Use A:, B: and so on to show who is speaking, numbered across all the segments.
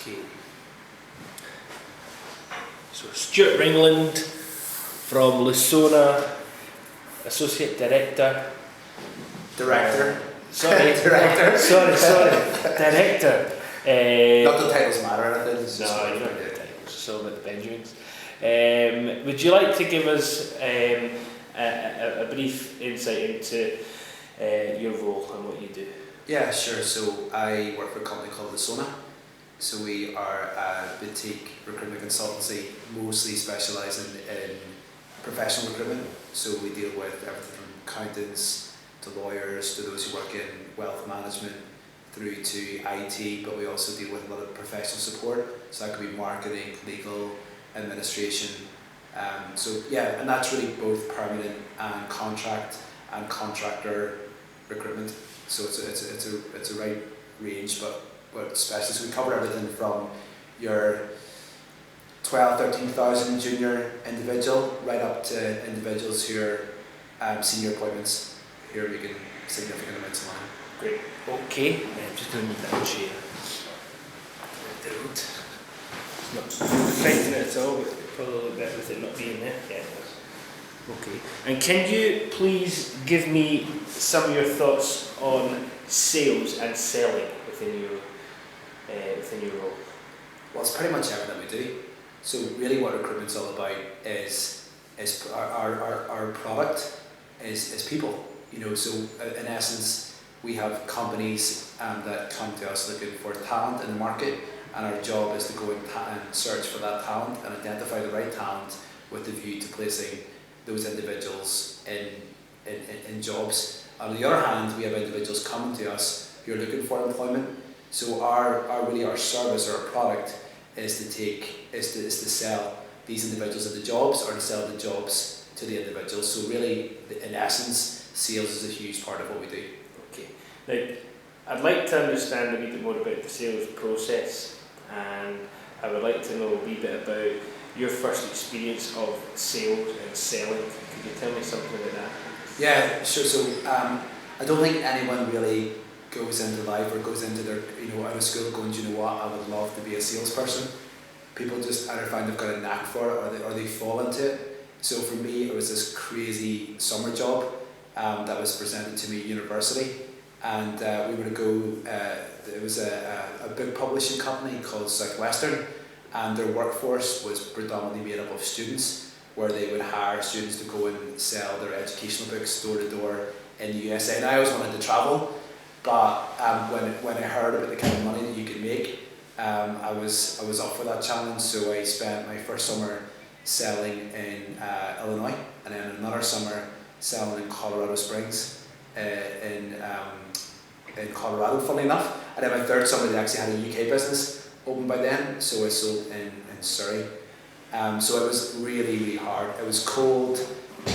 A: Okay. So Stuart Ringland from Lusona, Associate Director.
B: Director.
A: Sorry.
B: Director.
A: Sorry. Director.
B: Not the titles matter, I think.
A: No, you don't get the titles, it's all about the Benjamins. Would you like to give us a brief insight into your role and what you do?
B: Yeah, sure. So I work for a company called Lusona. So we are a boutique recruitment consultancy, mostly specialising in professional recruitment. So we deal with everything from accountants to lawyers to those who work in wealth management through to IT, but we also deal with a lot of professional support. So that could be marketing, legal, administration. And that's really both permanent and contract and contractor recruitment. So it's a right range, but especially so we cover everything from your 13,000 junior individual right up to individuals who are senior appointments who are making significant amounts of money.
A: Great. Okay. I'm just going to move that chair. It's not affecting it at all, but probably a little bit with it not being there. Yeah. Okay. And can you please give me some of your thoughts on sales and selling within your role?
B: Well, it's pretty much everything we do. So really what recruitment's all about is our product is people. So in essence, we have companies that come to us looking for talent in the market, and our job is to go and search for that talent and identify the right talent with the view to placing those individuals in jobs. On the other hand, we have individuals coming to us who are looking for employment. So our service or our product is to sell these individuals into jobs, or to sell the jobs to the individuals. So really, in essence, sales is a huge part of what we do.
A: Okay. Now, I'd like to understand a wee bit more about the sales process, and I would like to know a wee bit about your first experience of sales and selling. Could you tell me something about that?
B: Yeah, sure. So I don't think anyone really goes into life or goes into their, out of school going, do you know what, I would love to be a salesperson. People just either find they've got a knack for it, or they fall into it. So for me, it was this crazy summer job that was presented to me at university, and we were to go, it was a book publishing company called Southwestern, and their workforce was predominantly made up of students, where they would hire students to go and sell their educational books door to door in the USA. And I always wanted to travel, but when I heard about the kind of money that you could make, I was up for that challenge. So I spent my first summer selling in Illinois, and then another summer selling in Colorado Springs, in Colorado, funnily enough. And then my third summer, they actually had a UK business open by then, so I sold in Surrey. So it was really, really hard. It was cold,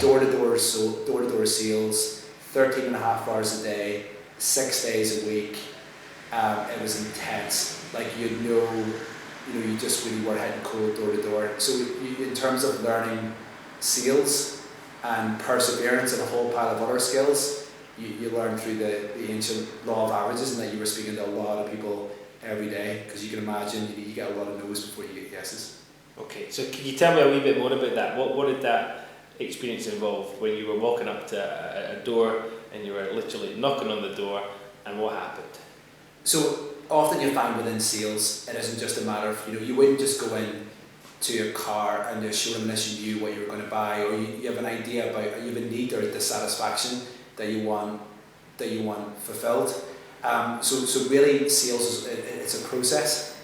B: door-to-door sales, 13 and a half hours a day, 6 days a week. It was intense. Like you just really were heading cold door to door. So in terms of learning sales and perseverance and a whole pile of other skills, you learn through the ancient law of averages, and that you were speaking to a lot of people every day, because you can imagine you get a lot of no's before you get yeses.
A: Okay, so can you tell me a wee bit more about that? What did that experience involve when you were walking up to a door and you were literally knocking on the door, and what happened?
B: So often you find within sales, it isn't just a matter of, you wouldn't just go in to a car and just show them unless you knew what you were going to buy, or you have an idea about, or you have a need or a dissatisfaction that you want fulfilled. So really sales it's a process.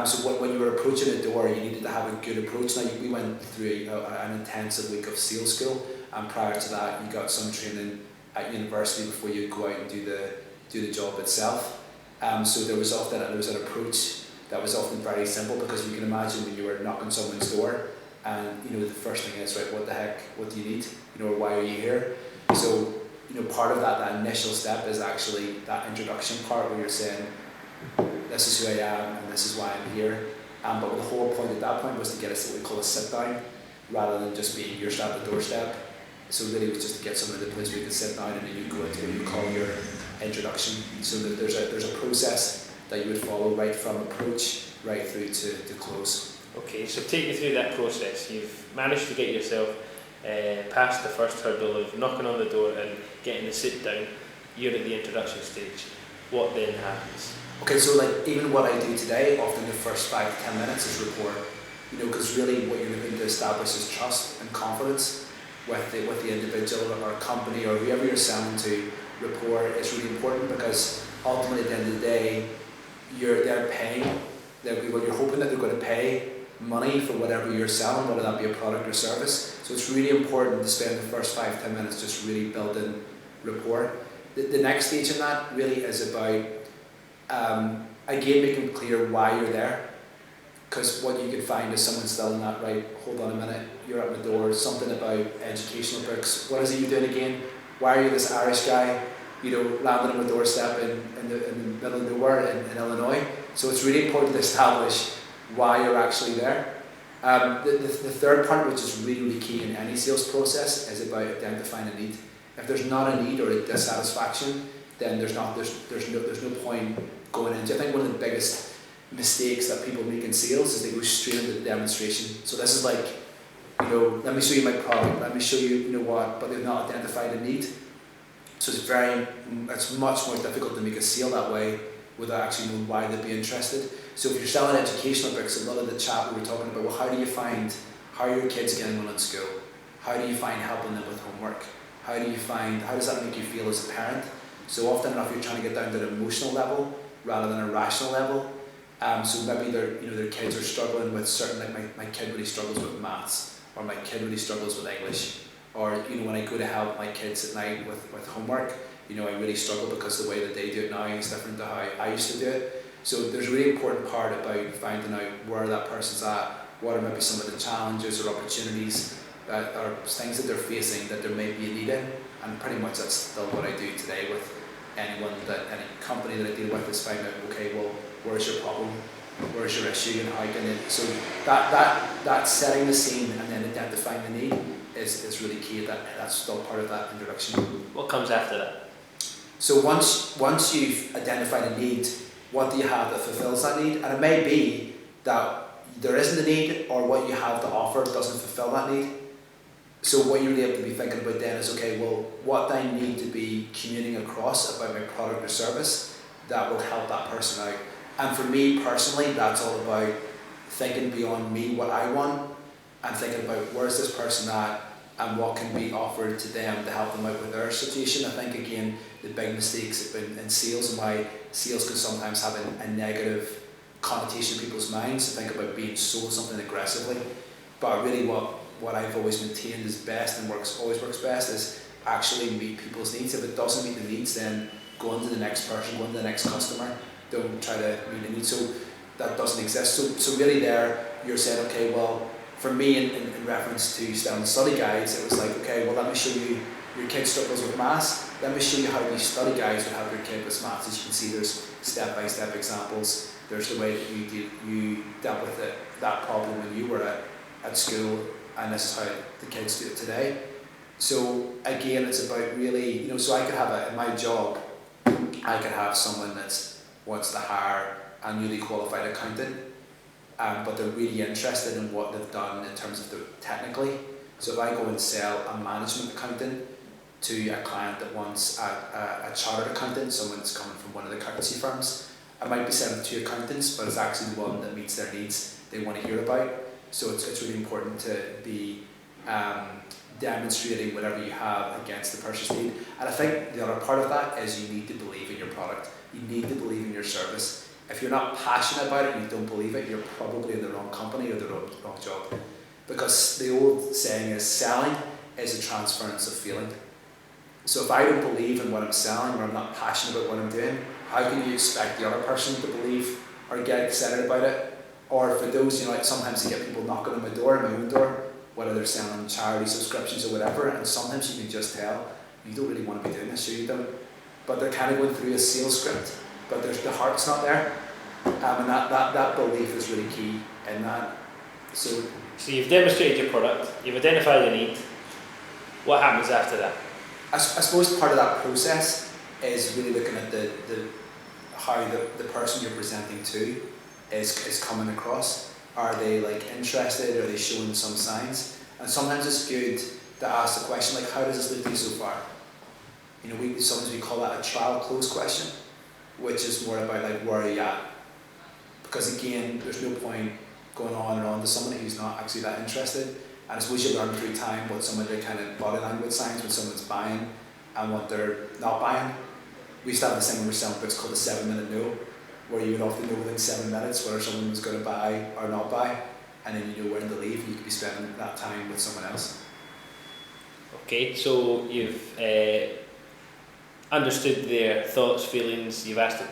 B: So when you were approaching a door, you needed to have a good approach. Now we went through an intensive week of sales school, and prior to that you got some training at university before you go out and do the job itself. So there was an approach that was often very simple, because you can imagine when you were knocking someone's door, and the first thing is, right, what the heck, what do you need, or why are you here? So part of that initial step is actually that introduction part, where you're saying, this is who I am and this is why I'm here. But the whole point at that point was to get us what we call a sit down, rather than just being your step at the doorstep. So really it was just to get someone in the place where you can sit down, and then you go into what you call your introduction. So that there's a process that you would follow right from approach right through to close.
A: Okay, so take me through that process. You've managed to get yourself past the first hurdle of knocking on the door and getting the sit down. You're at the introduction stage. What then happens?
B: Okay, so like even what I do today, often the first 5 to 10 minutes is rapport. Because really what you're looking to establish is trust and confidence with the individual or company or whoever you're selling to. Rapport is really important because ultimately at the end of the day, they're paying. You're hoping that they're going to pay money for whatever you're selling, whether that be a product or service. So it's really important to spend the first 5-10 minutes just really building rapport. The next stage in that really is about again making clear why you're there. Because what you could find is someone still in that, right, hold on a minute, you're at my door, something about educational books. What is it you're doing again? Why are you this Irish guy, landing on my doorstep in the middle of nowhere in Illinois? So it's really important to establish why you're actually there. The third part, which is really, really key in any sales process, is about identifying a need. If there's not a need or a dissatisfaction, then there's no point going into. I think one of the biggest mistakes that people make in sales is they go straight into the demonstration. So this is like, let me show you my product, let me show you, what, but they've not identified a need. So it's much more difficult to make a sale that way without actually knowing why they'd be interested. So if you're selling educational books, a lot of the chat we were talking about, well, how are your kids getting on in school? How do you find helping them with homework? How does that make you feel as a parent? So often enough you're trying to get down to the emotional level rather than a rational level. So maybe their kids are struggling with certain, like my kid really struggles with maths, or my kid really struggles with English, or when I go to help my kids at night with homework, I really struggle because the way that they do it now is different to how I used to do it. So there's a really important part about finding out where that person's at, what are maybe some of the challenges or opportunities that are things that they're facing that there may be a need in, and pretty much that's still what I do today with any company that I deal with, is find out, okay, well, where's your problem, where's your issue, and how can it, so that setting the scene and then identifying the need is really key. That's still part of that introduction.
A: What comes after that?
B: So once you've identified a need, what do you have that fulfills that need? And it may be that there isn't a need, or what you have to offer doesn't fulfill that need. So what you really have to be thinking about then is, okay, well, what do I need to be communicating across about my product or service that will help that person out? And for me personally, that's all about thinking beyond me, what I want, and thinking about where's this person at and what can be offered to them to help them out with their situation. I think, again, the big mistakes in sales, and why sales can sometimes have a negative connotation in people's minds, to think about being sold something aggressively. But really what I've always maintained is best and always works best is actually meet people's needs. If it doesn't meet the needs, then go on to the next person, go on to the next customer. Don't try to meet the needs. So that doesn't exist. So really there, you're saying, okay, well, for me in reference to selling study guides, it was like, okay, well, let me show you your kid struggles with maths. Let me show you how these study guides would help your kid with maths. As you can see, there's step-by-step examples. There's the way that you dealt with that problem when you were at school, and this is how the kids do it today. So again, it's about really, so I could have in my job, I could have someone that wants to hire a newly qualified accountant, but they're really interested in what they've done in terms of technically. So if I go and sell a management accountant to a client that wants a chartered accountant, someone that's coming from one of the accountancy firms, I might be selling two accountants, but it's actually the one that meets their needs they want to hear about. So it's really important to be demonstrating whatever you have against the person's need. And I think the other part of that is you need to believe in your product. You need to believe in your service. If you're not passionate about it and you don't believe it, you're probably in the wrong company or the wrong job. Because the old saying is, selling is a transference of feeling. So if I don't believe in what I'm selling, or I'm not passionate about what I'm doing, how can you expect the other person to believe or get excited about it? Or for those, sometimes you get people knocking on my own door, whether they're selling charity subscriptions or whatever, and sometimes you can just tell, you don't really want to be doing this, sure you don't. But they're kind of going through a sales script, but the heart's not there. And that belief is really key in that. So
A: you've demonstrated your product, you've identified the need. What happens after that?
B: I suppose part of that process is really looking at how the person you're presenting to is coming across. Are they like interested? Are they showing some signs? And sometimes it's good to ask the question like, how does this look to you so far? You know, sometimes we call that a trial close question, which is more about like, where are you at? Because again, there's no point going on and on to somebody who's not actually that interested. And I suppose you learn through time what some of the kind of body language signs when someone's buying and what they're not buying. We used to have this thing when we were selling books called the 7-minute no, where you would often know within 7 minutes whether someone was going to buy or not buy, and then you know when to leave and you could be spending that time with someone else.
A: Okay, so you've understood their thoughts, feelings, you've asked the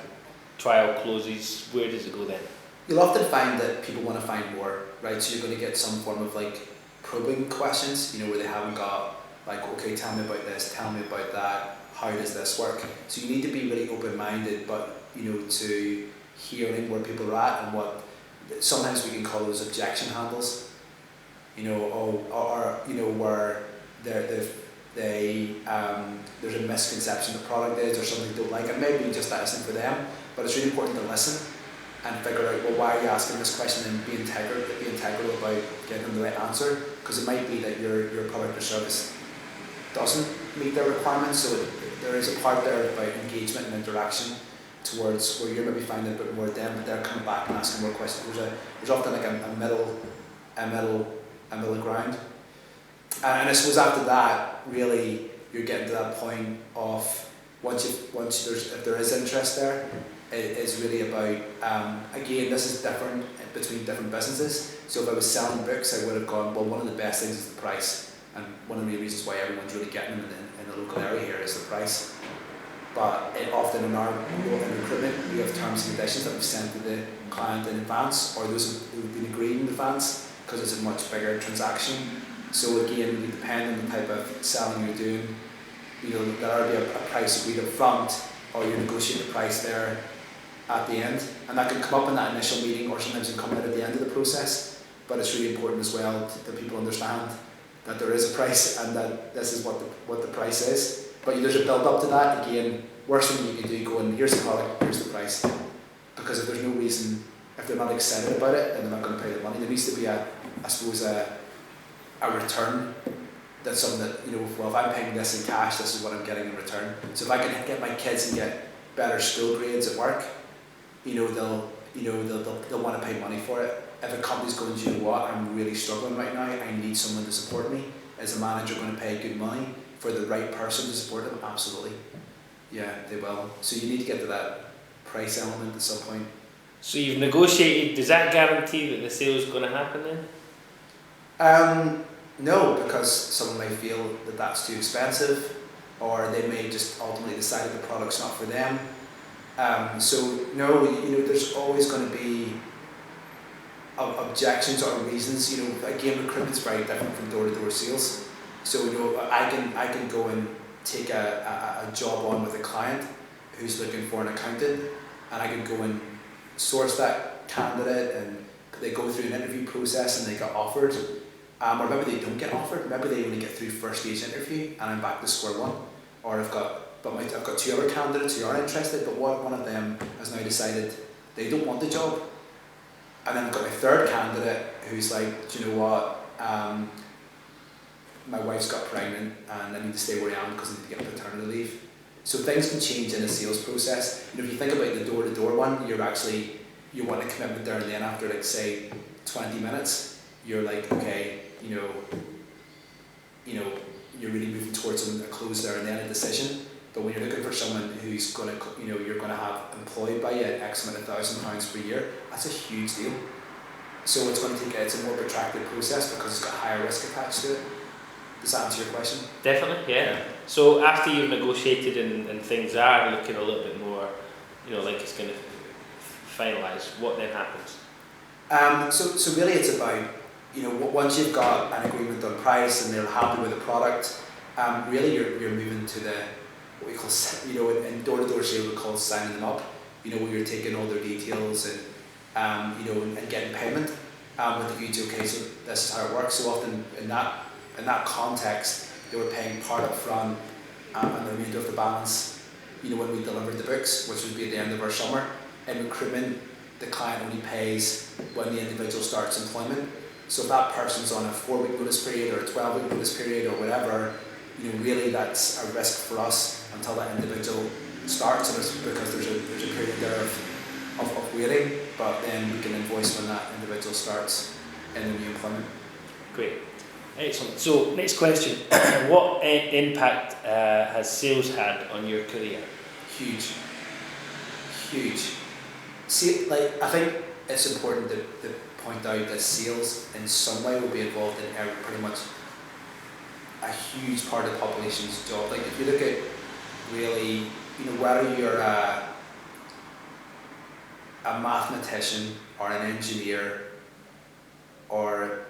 A: trial closes, where does it go then?
B: You'll often find that people want to find more, right? So you're going to get some form of like probing questions, you know, where they haven't got like, okay, tell me about this, tell me about that, how does this work? So you need to be really open-minded, but you know, to hearing where people are at and what sometimes we can call those objection handles. You know, or you know, where there's a misconception the product is or something they don't like, and maybe just that isn't for them. But it's really important to listen and figure out, well, why are you asking this question, and be integral about getting them the right answer, because it might be that your product or service doesn't meet their requirements. So there is a part there about engagement and interaction towards where you're maybe finding a bit more of them, but they're coming back and asking more questions. There's often like a middle ground. And I suppose after that, really, you're getting to that point of if there is interest there, it's really about, again, this is different between different businesses. So if I was selling books, I would have gone, well, one of the best things is the price. And one of the reasons why everyone's really getting them in the local area here is the price. But often in recruitment, we have terms and conditions that we've sent to the client in advance, or those who've been agreed in advance, because it's a much bigger transaction. So again, we depend on the type of selling you're doing. You know, there'll be a price agreed up front, or you negotiate the price there at the end, and that can come up in that initial meeting, or sometimes it can come out at the end of the process. But it's really important as well that people understand that there is a price and that this is what the price is. But there's a build up to that. Again, worst thing you can do, go and here's the product, here's the price. Because if there's no reason, if they're not excited about it, then they're not going to pay the money. There needs to be a return. That's something that, you know, well, if I'm paying this in cash, this is what I'm getting in return. So if I can get my kids and get better school grades at work, they'll want to pay money for it. If a company's going, do you know what, I'm really struggling right now, I need someone to support me. Is a manager going to pay good money for the right person to support them? Absolutely. Yeah, they will. So you need to get to that price element at some point.
A: So you've negotiated, does that guarantee that the sale is going to happen then?
B: No, because someone may feel that that's too expensive, or they may just ultimately decide that the product's not for them. So no, there's always going to be objections or reasons. Again, recruitment's very different from door-to-door sales. So I can go and take a job on with a client who's looking for an accountant, and I can go and source that candidate, and they go through an interview process and they get offered. Or maybe they don't get offered, maybe they only get through first stage interview and I'm back to square one. Or I've got two other candidates who are interested, but one of them has now decided they don't want the job. And then I've got my third candidate who's like, do you know what, my wife's got pregnant and I need to stay where I am because I need to get paternity leave. So things can change in a sales process. If you think about the door-to-door one, you want a commitment there and then after, like, say 20 minutes, you're like, okay, you're really moving towards a close there and then a decision. But when you're looking for someone who's going to, you're going to have employed by you at X amount of £1,000 per year, that's a huge deal. So it's going to take, it's a more protracted process because it's got higher risk attached to it. Does that answer your question?
A: Definitely, yeah. So after you've negotiated and things are looking a little bit more, like it's going to finalise, what then happens?
B: So really it's about, once you've got an agreement on price and they're happy with the product, really you're moving to what we call, in door-to-door sales we call signing them up, where you're taking all their details and, and getting payment with the view to, okay, so this is how it works. So often in that context, they were paying part up front and the remainder of the balance when we delivered the books, which would be at the end of our summer. In recruitment, the client only pays when the individual starts employment. So if that person's on a 4-week notice period or a 12-week notice period or whatever, really that's a risk for us until that individual starts, and it's because there's a period there of waiting, but then we can invoice when that individual starts in the new employment.
A: Great. Excellent. So, next question. What impact has sales had on your career?
B: Huge. See, I think it's important to point out that sales in some way will be involved in pretty much a huge part of the population's job. Like if you look at really, whether you're a mathematician or an engineer, or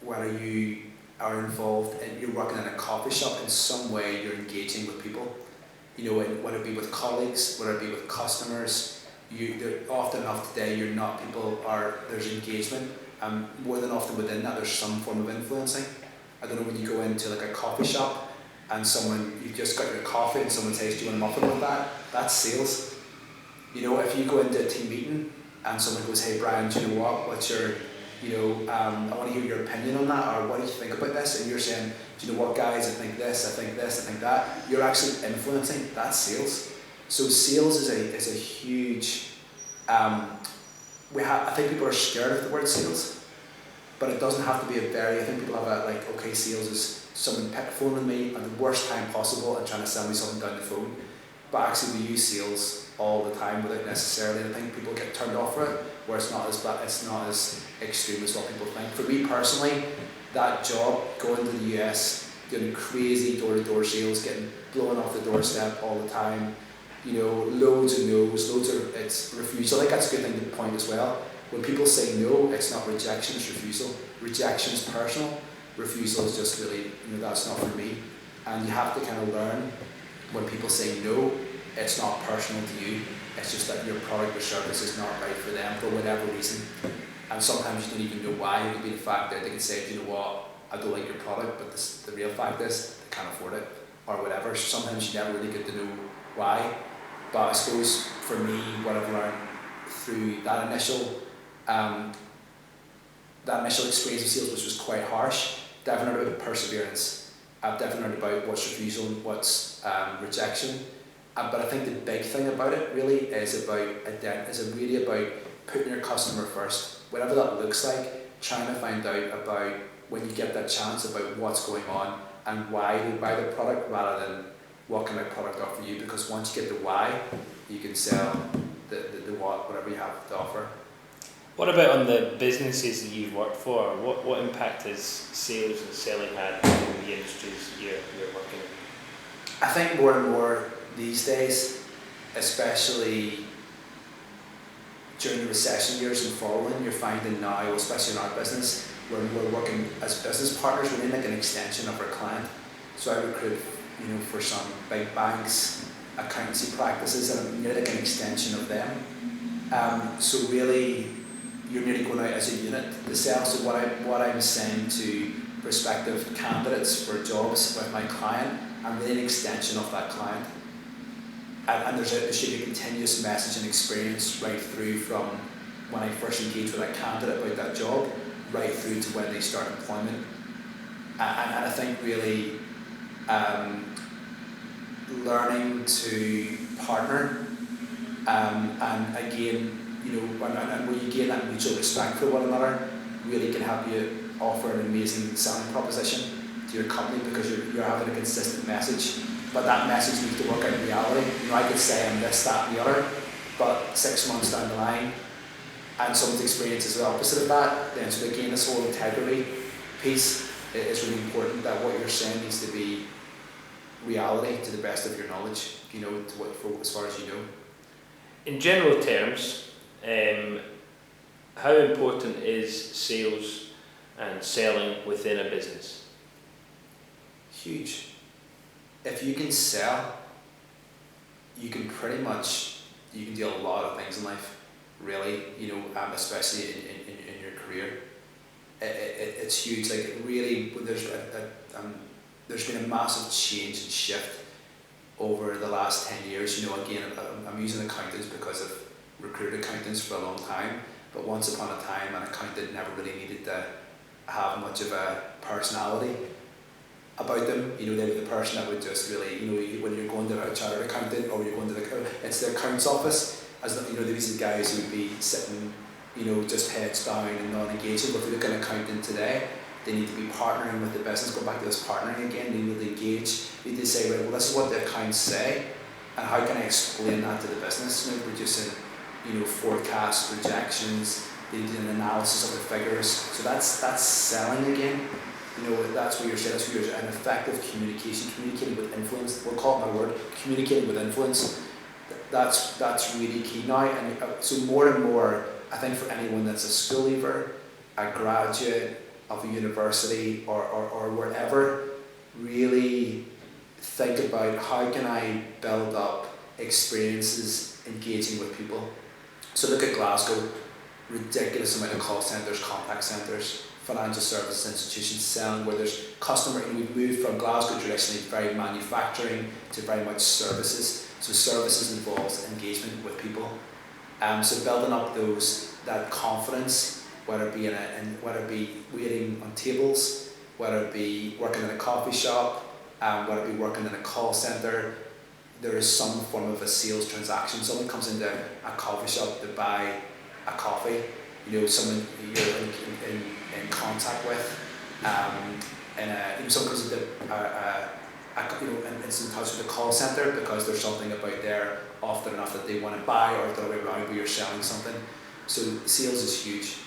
B: whether you are involved and you're working in a coffee shop, in some way you're engaging with people, and whether it be with colleagues, whether it be with customers, often enough today there's engagement, and more than often within that there's some form of influencing. I don't know, when you go into like a coffee shop and you've just got your coffee and someone says, do you want a muffin with that? That's sales. If you go into a team meeting and someone goes, hey Brian, do you know what? What's your, I want to hear your opinion on that, or what do you think about this? And you're saying, do you know what guys, I think this, I think this, I think that. You're actually influencing. That's sales. So sales is a huge, I think people are scared of the word sales, but it doesn't have to be I think people have okay, sales is someone phoning me at the worst time possible and trying to sell me something down the phone. But actually we use sales all the time without necessarily, I think people get turned off for it, where it's not as extreme as what people think. For me personally, that job, going to the US, doing crazy door-to-door sales, getting blown off the doorstep all the time, loads of no's, it's refusal. I think that's a good thing to point as well. When people say no, it's not rejection, it's refusal. Rejection is personal, refusal is just really, that's not for me. And you have to kind of learn, when people say no, it's not personal to you, it's just that your product or service is not right for them for whatever reason. And sometimes you don't even know why. It could be the fact that they can say, do you know what, I don't like your product, but the real fact is they can't afford it, or whatever. So sometimes you never really get to know why. But I suppose for me, what I've learned through that initial experience of sales, which was quite harsh, definitely learned about perseverance. I've definitely learned about what's refusal and what's rejection. But I think the big thing about it really is really about putting your customer first, whatever that looks like. Trying to find out about, when you get that chance, about what's going on and why they buy the product, rather than what can my product offer you, because once you get the why, you can sell the what, whatever you have to offer.
A: What about on the businesses that you've worked for? What impact has sales and selling had in the industries you're working in?
B: I think more and more these days, especially during the recession years and following, you're finding now, especially in our business, when we're working as business partners, we're like an extension of our client. So I recruit, for some big banks, accountancy practices, and I'm nearly like an extension of them. So really, you're nearly going out as a unit to sell. So what I'm saying to prospective candidates for jobs with my client, I'm really an extension of that client. And there should be a continuous message and experience right through from when I first engage with that candidate about that job, right through to when they start employment. And I think really learning to partner, and again, and when you gain that mutual respect for one another, really can help you offer an amazing selling proposition to your company, because you're having a consistent message. But that message needs to work out in reality. I could say I'm this, that, and the other, but 6 months down the line, and someone's experience is the opposite of that, then so again, this whole integrity piece is really important, that what you're saying needs to be reality to the best of your knowledge, as far as you know.
A: In general terms, how important is sales and selling within a business?
B: Huge. If you can sell, you can do a lot of things in life, really, especially in your career. It's huge. Like really, there's been a massive change and shift over the last 10 years. Again, I'm using accountants because I've recruited accountants for a long time, but once upon a time an accountant never really needed to have much of a personality about them. They were the person that would just really, when you're going to a chartered accountant or you're going to it's the accountant's office, these are the guys who would be sitting, just heads down and non-engaging. But if you look at an accountant today, they need to be partnering with the business. Go back to this partnering again. They need to engage. They need to say, right, well, this is what the accounts say, and how can I explain that to the business? Producing, forecasts, projections. They do an analysis of the figures. So that's selling again. That's what you're saying. That's what you're an effective communicating with influence. We'll call it my word, communicating with influence. That's really key now. And so more and more, I think for anyone that's a school leaver, a graduate of a university or wherever, really think about how can I build up experiences engaging with people. So look at Glasgow, ridiculous amount of call centres, contact centres, financial services institutions selling where there's customer, we've moved from Glasgow traditionally very manufacturing to very much services. So services involves engagement with people. So building up that confidence, whether it be waiting on tables, whether it be working in a coffee shop, whether it be working in a call centre, there is some form of a sales transaction. Someone comes into a coffee shop to buy a coffee, someone you're in contact with, and someone comes into and it's in touch with the call centre because there's something about there often enough that they want to buy, or the other way around where you're selling something. So sales is huge.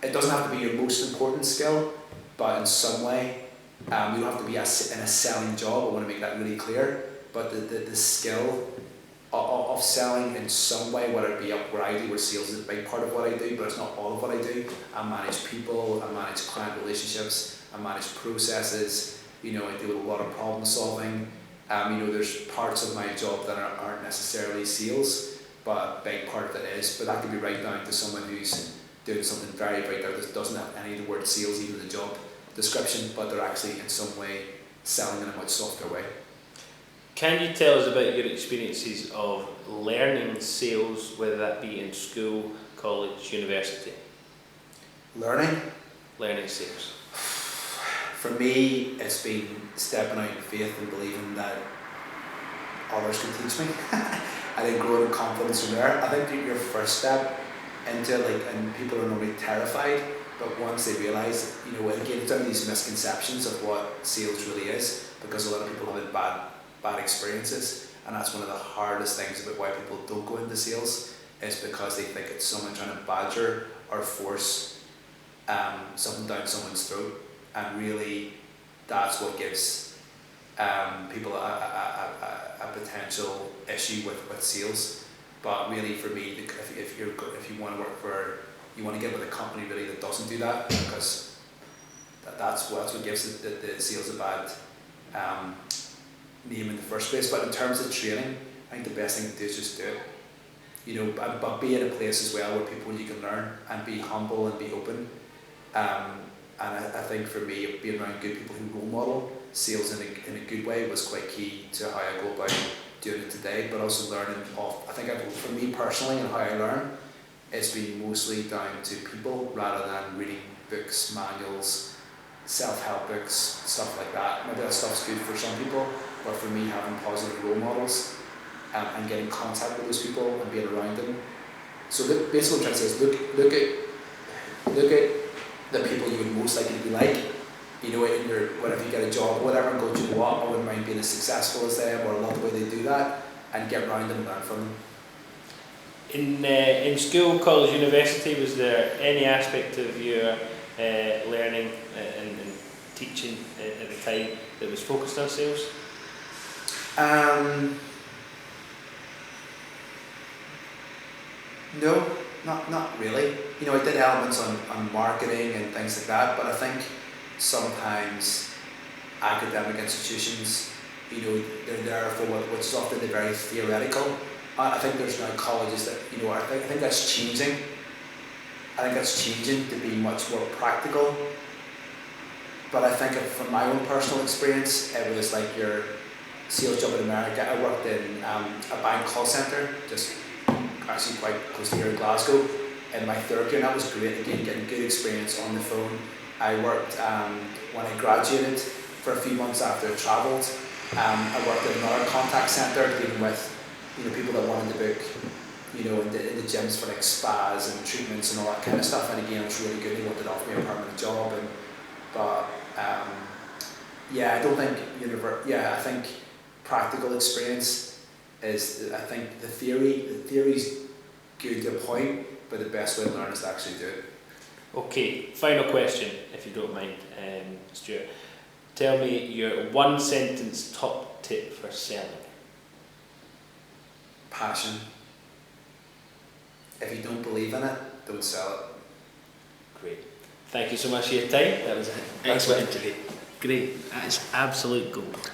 B: It doesn't have to be your most important skill, but in some way, you don't have to be in a selling job. I want to make that really clear. But the skill of selling in some way, whether it be up where I do, where sales is a big part of what I do, but it's not all of what I do. I manage people, I manage client relationships, I manage processes. I do a lot of problem solving. There's parts of my job that aren't necessarily sales, but a big part of it is. But that could be right down to someone who's doing something very, very that doesn't have any of the word sales even in the job description, but they're actually in some way selling in a much softer way.
A: Can you tell us about your experiences of learning sales, whether that be in school, college, university?
B: Learning
A: sales.
B: For me, it's been stepping out in faith and believing that others can teach me. I think growing in confidence from there. I think your first step into and people are normally terrified, but once they realise, again, it's down these misconceptions of what sales really is, because a lot of people have had bad experiences, and that's one of the hardest things about why people don't go into sales, is because they think it's someone trying to badger or force something down someone's throat. And really, that's what gives people a potential issue with sales. But really, for me, if you want to you want to get with a company really that doesn't do that, because that's what gives the sales a bad name in the first place. But in terms of training, I think the best thing to do is just do it. But be in a place as well where you can learn and be humble and be open. And I think for me, being around good people who role model sales in a good way was quite key to how I go about doing it today, but also learning off. I think for me personally and how I learn, it's been mostly down to people rather than reading books, manuals, self-help books, stuff like that. Maybe that stuff's good for some people, but for me, having positive role models and getting in contact with those people and being around them. So basically what I'm trying to say is look at the people you would most likely to be like, in whatever you get a job or whatever, and go, do you know what, I wouldn't mind being as successful as them, or I love the way they do that, and get around them and learn from them.
A: In school, college, university, was there any aspect of your learning and teaching at the time that was focused on sales?
B: No, not really. I did elements on marketing and things like that, but I think sometimes academic institutions, they're there for which is often very theoretical. I think there's now colleges that, I think that's changing. I think that's changing to be much more practical. But I think from my own personal experience, it was like your sales job in America. I worked in a bank call centre, just actually quite close to here in Glasgow, in my third year, and that was great. Again, getting good experience on the phone. I worked when I graduated for a few months after I travelled. I worked in another contact centre dealing with people that wanted to book in the gyms for like spas and treatments and all that kind of stuff. And again, it was really good. They wanted to offer me a permanent job, but I don't think I think practical experience is. I think the theory's good to a point, but the best way to learn is to actually do it.
A: Okay, final question, if you don't mind, Stuart. Tell me your one sentence top tip for selling.
B: Passion. If you don't believe in it, don't sell it.
A: Great. Thank you so much for your time. That was an excellent interview. Great. That is absolute gold.